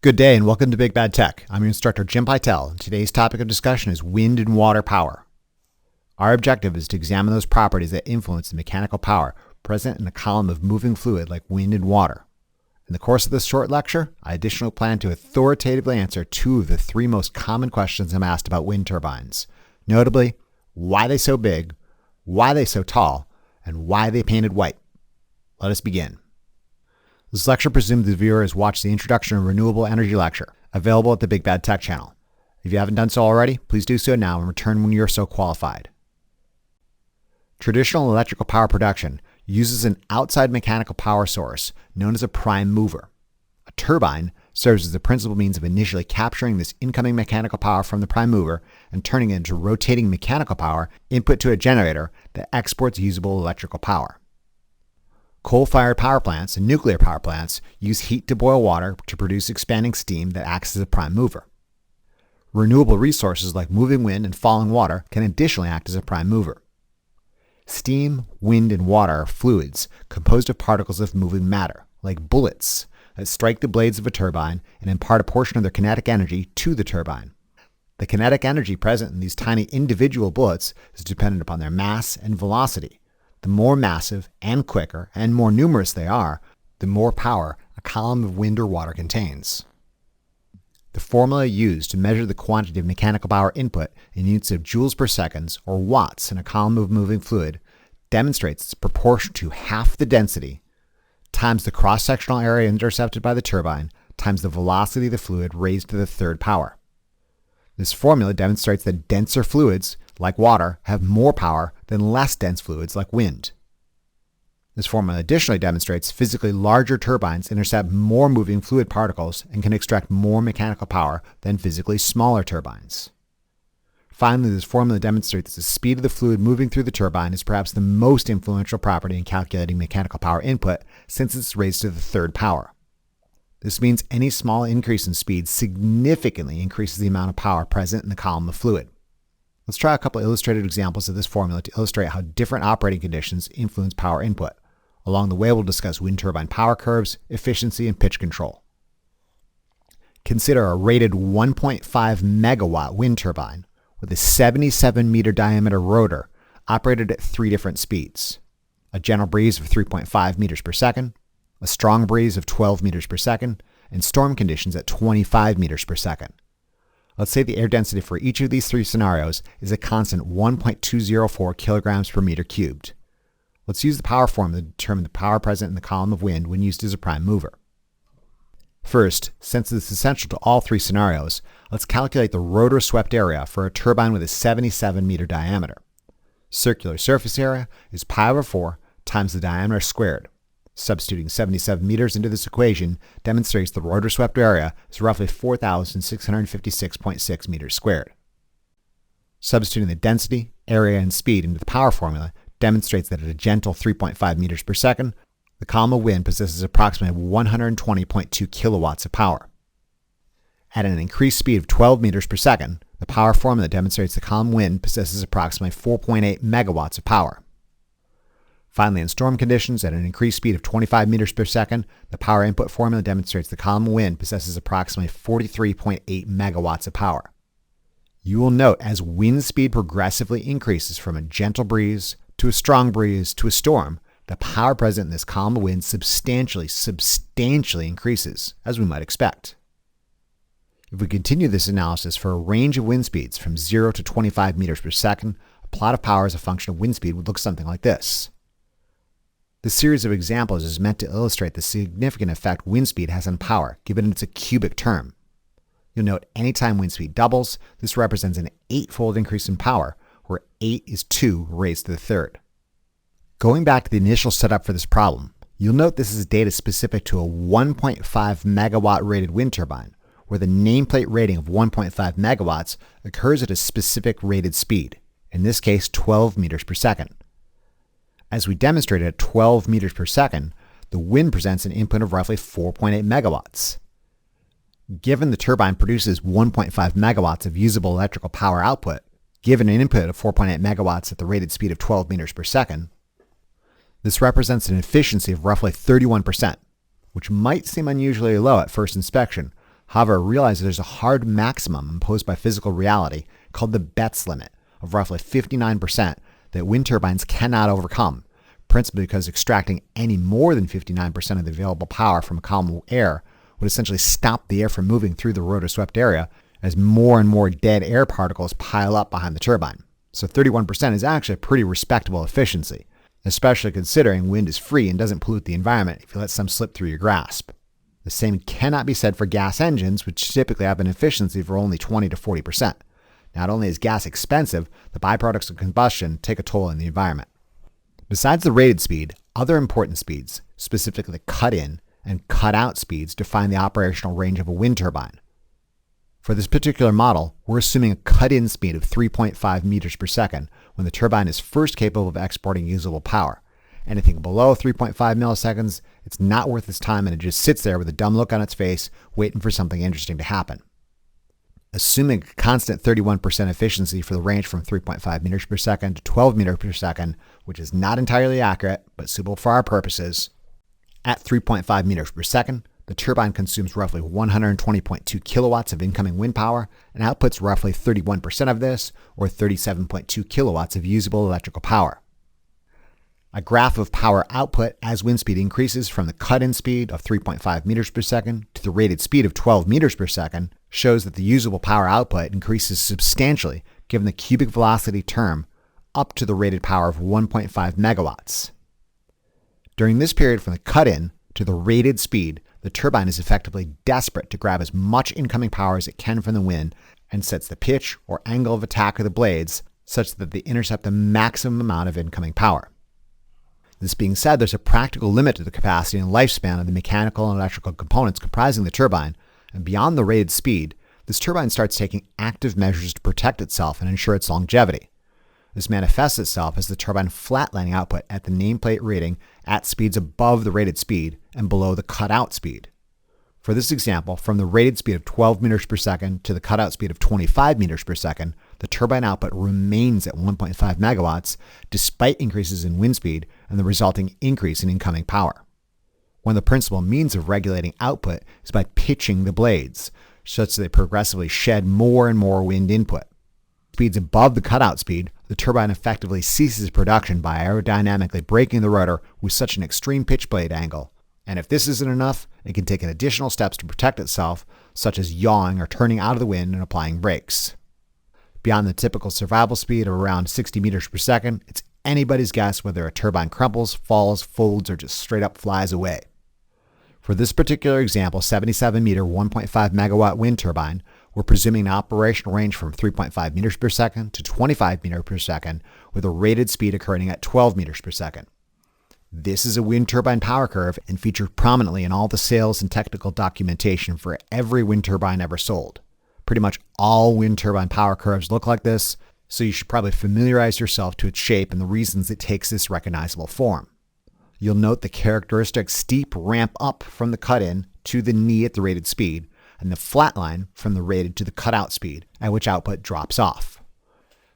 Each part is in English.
Good day and welcome to Big Bad Tech. I'm your instructor Jim Pytel, and today's topic of discussion is wind and water power. Our objective is to examine those properties that influence the mechanical power present in a column of moving fluid like wind and water. In the course of this short lecture, I additionally plan to authoritatively answer two of the three most common questions I'm asked about wind turbines. Notably, why they so big, why they so tall, and why they painted white. Let us begin. This lecture presumes the viewer has watched the Introduction to Renewable Energy lecture, available at the Big Bad Tech channel. If you haven't done so already, please do so now and return when you are so qualified. Traditional electrical power production uses an outside mechanical power source known as a prime mover. A turbine serves as the principal means of initially capturing this incoming mechanical power from the prime mover and turning it into rotating mechanical power input to a generator that exports usable electrical power. Coal-fired power plants and nuclear power plants use heat to boil water to produce expanding steam that acts as a prime mover. Renewable resources like moving wind and falling water can additionally act as a prime mover. Steam, wind, and water are fluids composed of particles of moving matter, like bullets, that strike the blades of a turbine and impart a portion of their kinetic energy to the turbine. The kinetic energy present in these tiny individual bullets is dependent upon their mass and velocity. The more massive and quicker and more numerous they are, the more power a column of wind or water contains. The formula used to measure the quantity of mechanical power input in units of joules per second or watts in a column of moving fluid demonstrates its proportion to half the density times the cross-sectional area intercepted by the turbine times the velocity of the fluid raised to the third power. This formula demonstrates that denser fluids, like water, have more power than less dense fluids like wind. This formula additionally demonstrates physically larger turbines intercept more moving fluid particles and can extract more mechanical power than physically smaller turbines. Finally, this formula demonstrates that the speed of the fluid moving through the turbine is perhaps the most influential property in calculating mechanical power input since it's raised to the third power. This means any small increase in speed significantly increases the amount of power present in the column of fluid. Let's try a couple of illustrated examples of this formula to illustrate how different operating conditions influence power input. Along the way, we'll discuss wind turbine power curves, efficiency, and pitch control. Consider a rated 1.5 megawatt wind turbine with a 77-meter diameter rotor operated at three different speeds: a gentle breeze of 3.5 meters per second, a strong breeze of 12 meters per second, and storm conditions at 25 meters per second. Let's say the air density for each of these three scenarios is a constant 1.204 kilograms per meter cubed. Let's use the power formula to determine the power present in the column of wind when used as a prime mover. First, since this is essential to all three scenarios, let's calculate the rotor swept area for a turbine with a 77-meter diameter. Circular surface area is pi over 4 times the diameter squared. Substituting 77 meters into this equation demonstrates the rotor swept area is roughly 4,656.6 meters squared. Substituting the density, area, and speed into the power formula demonstrates that at a gentle 3.5 meters per second, the column of wind possesses approximately 120.2 kilowatts of power. At an increased speed of 12 meters per second, the power formula demonstrates the column wind possesses approximately 4.8 megawatts of power. Finally, in storm conditions at an increased speed of 25 meters per second, the power input formula demonstrates the column wind possesses approximately 43.8 megawatts of power. You will note as wind speed progressively increases from a gentle breeze to a strong breeze to a storm, the power present in this column of wind substantially increases, as we might expect. If we continue this analysis for a range of wind speeds from 0 to 25 meters per second, a plot of power as a function of wind speed would look something like this. This series of examples is meant to illustrate the significant effect wind speed has on power, given it's a cubic term. You'll note anytime wind speed doubles, this represents an 8-fold increase in power, where 8 is 2 raised to the third. Going back to the initial setup for this problem, you'll note this is data specific to a 1.5 megawatt rated wind turbine, where the nameplate rating of 1.5 megawatts occurs at a specific rated speed, in this case 12 meters per second. As we demonstrated at 12 meters per second, the wind presents an input of roughly 4.8 megawatts. Given the turbine produces 1.5 megawatts of usable electrical power output, given an input of 4.8 megawatts at the rated speed of 12 meters per second, this represents an efficiency of roughly 31%, which might seem unusually low at first inspection, However, realize that there's a hard maximum imposed by physical reality called the Betz limit of roughly 59% that wind turbines cannot overcome, principally because extracting any more than 59% of the available power from a column of air would essentially stop the air from moving through the rotor-swept area as more and more dead air particles pile up behind the turbine. So 31% is actually a pretty respectable efficiency, especially considering wind is free and doesn't pollute the environment if you let some slip through your grasp. The same cannot be said for gas engines, which typically have an efficiency for only 20 to 40%. Not only is gas expensive, the byproducts of combustion take a toll on the environment. Besides the rated speed, other important speeds, specifically the cut-in and cut-out speeds, define the operational range of a wind turbine. For this particular model, we're assuming a cut-in speed of 3.5 meters per second when the turbine is first capable of exporting usable power. Anything below 3.5 milliseconds, it's not worth its time and it just sits there with a dumb look on its face, waiting for something interesting to happen. Assuming a constant 31% efficiency for the range from 3.5 meters per second to 12 meters per second, which is not entirely accurate, but suitable for our purposes, at 3.5 meters per second, the turbine consumes roughly 120.2 kilowatts of incoming wind power and outputs roughly 31% of this, or 37.2 kilowatts of usable electrical power. A graph of power output as wind speed increases from the cut-in speed of 3.5 meters per second to the rated speed of 12 meters per second shows that the usable power output increases substantially given the cubic velocity term up to the rated power of 1.5 megawatts. During this period from the cut-in to the rated speed, the turbine is effectively desperate to grab as much incoming power as it can from the wind and sets the pitch or angle of attack of the blades such that they intercept the maximum amount of incoming power. This being said, there's a practical limit to the capacity and lifespan of the mechanical and electrical components comprising the turbine, and beyond the rated speed, this turbine starts taking active measures to protect itself and ensure its longevity. This manifests itself as the turbine flatlining output at the nameplate rating at speeds above the rated speed and below the cutout speed. For this example, from the rated speed of 12 meters per second to the cutout speed of 25 meters per second, the turbine output remains at 1.5 megawatts despite increases in wind speed and the resulting increase in incoming power. One of the principal means of regulating output is by pitching the blades, such that they progressively shed more and more wind input. Speeds above the cutout speed, the turbine effectively ceases production by aerodynamically braking the rotor with such an extreme pitch blade angle. And if this isn't enough, it can take additional steps to protect itself, such as yawing or turning out of the wind and applying brakes. Beyond the typical survival speed of around 60 meters per second, it's anybody's guess whether a turbine crumbles, falls, folds, or just straight up flies away. For this particular example, 77-meter 1.5 megawatt wind turbine, we're presuming an operational range from 3.5 meters per second to 25 meters per second, with a rated speed occurring at 12 meters per second. This is a wind turbine power curve and featured prominently in all the sales and technical documentation for every wind turbine ever sold. Pretty much all wind turbine power curves look like this, so you should probably familiarize yourself to its shape and the reasons it takes this recognizable form. You'll note the characteristic steep ramp up from the cut-in to the knee at the rated speed, and the flat line from the rated to the cutout speed, at which output drops off.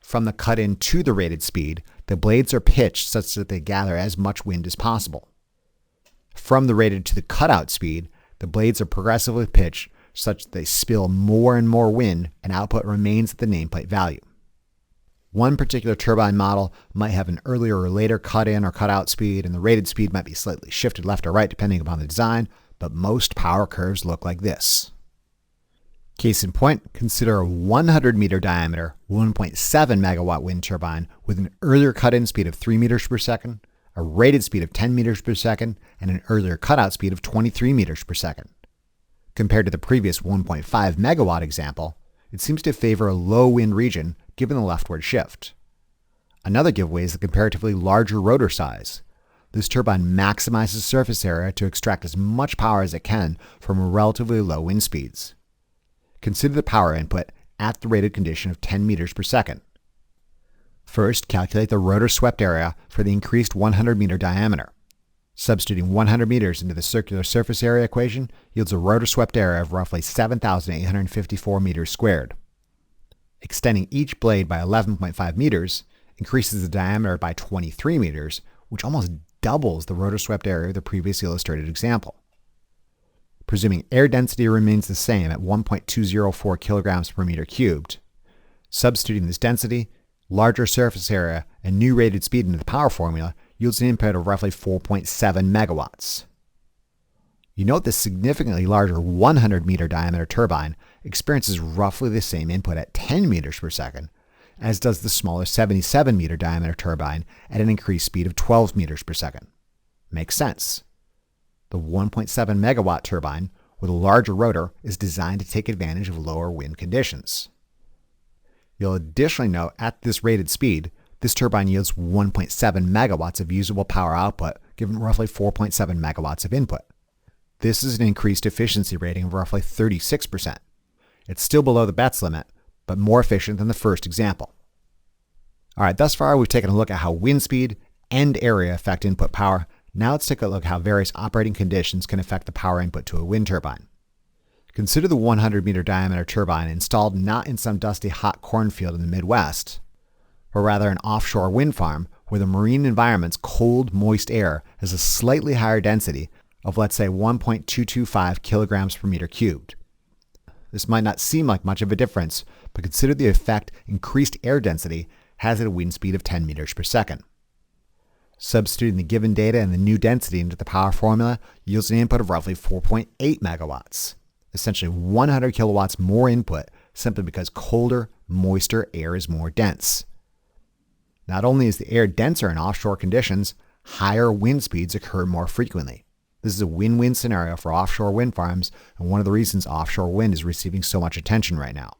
From the cut-in to the rated speed, the blades are pitched such that they gather as much wind as possible. From the rated to the cutout speed, the blades are progressively pitched such that they spill more and more wind and output remains at the nameplate value. One particular turbine model might have an earlier or later cut-in or cut-out speed, and the rated speed might be slightly shifted left or right depending upon the design, but most power curves look like this. Case in point, consider a 100-meter diameter, 1.7 megawatt wind turbine with an earlier cut-in speed of 3 meters per second, a rated speed of 10 meters per second, and an earlier cutout speed of 23 meters per second. Compared to the previous 1.5 megawatt example, it seems to favor a low wind region given the leftward shift. Another giveaway is the comparatively larger rotor size. This turbine maximizes surface area to extract as much power as it can from relatively low wind speeds. Consider the power input at the rated condition of 10 meters per second. First, calculate the rotor swept area for the increased 100-meter diameter. Substituting 100 meters into the circular surface area equation yields a rotor swept area of roughly 7,854 meters squared. Extending each blade by 11.5 meters increases the diameter by 23 meters, which almost doubles the rotor swept area of the previous illustrated example. presuming air density remains the same at 1.204 kilograms per meter cubed. Substituting this density, larger surface area, and new rated speed into the power formula yields an input of roughly 4.7 megawatts. You note this significantly larger 100-meter diameter turbine experiences roughly the same input at 10 meters per second, as does the smaller 77-meter diameter turbine at an increased speed of 12 meters per second. Makes sense. The 1.7 megawatt turbine with a larger rotor is designed to take advantage of lower wind conditions. You'll additionally note at this rated speed, this turbine yields 1.7 megawatts of usable power output, given roughly 4.7 megawatts of input. This is an increased efficiency rating of roughly 36%. It's still below the BETS limit, but more efficient than the first example. All right, thus far we've taken a look at how wind speed and area affect input power. Now let's take a look at how various operating conditions can affect the power input to a wind turbine. Consider the 100-meter diameter turbine installed not in some dusty hot cornfield in the Midwest, but rather an offshore wind farm where the marine environment's cold, moist air has a slightly higher density of, let's say, 1.225 kilograms per meter cubed. This might not seem like much of a difference, but consider the effect increased air density has at a wind speed of 10 meters per second. Substituting the given data and the new density into the power formula yields an input of roughly 4.8 megawatts, essentially 100 kilowatts more input simply because colder, moister air is more dense. Not only is the air denser in offshore conditions, higher wind speeds occur more frequently. This is a win-win scenario for offshore wind farms and one of the reasons offshore wind is receiving so much attention right now.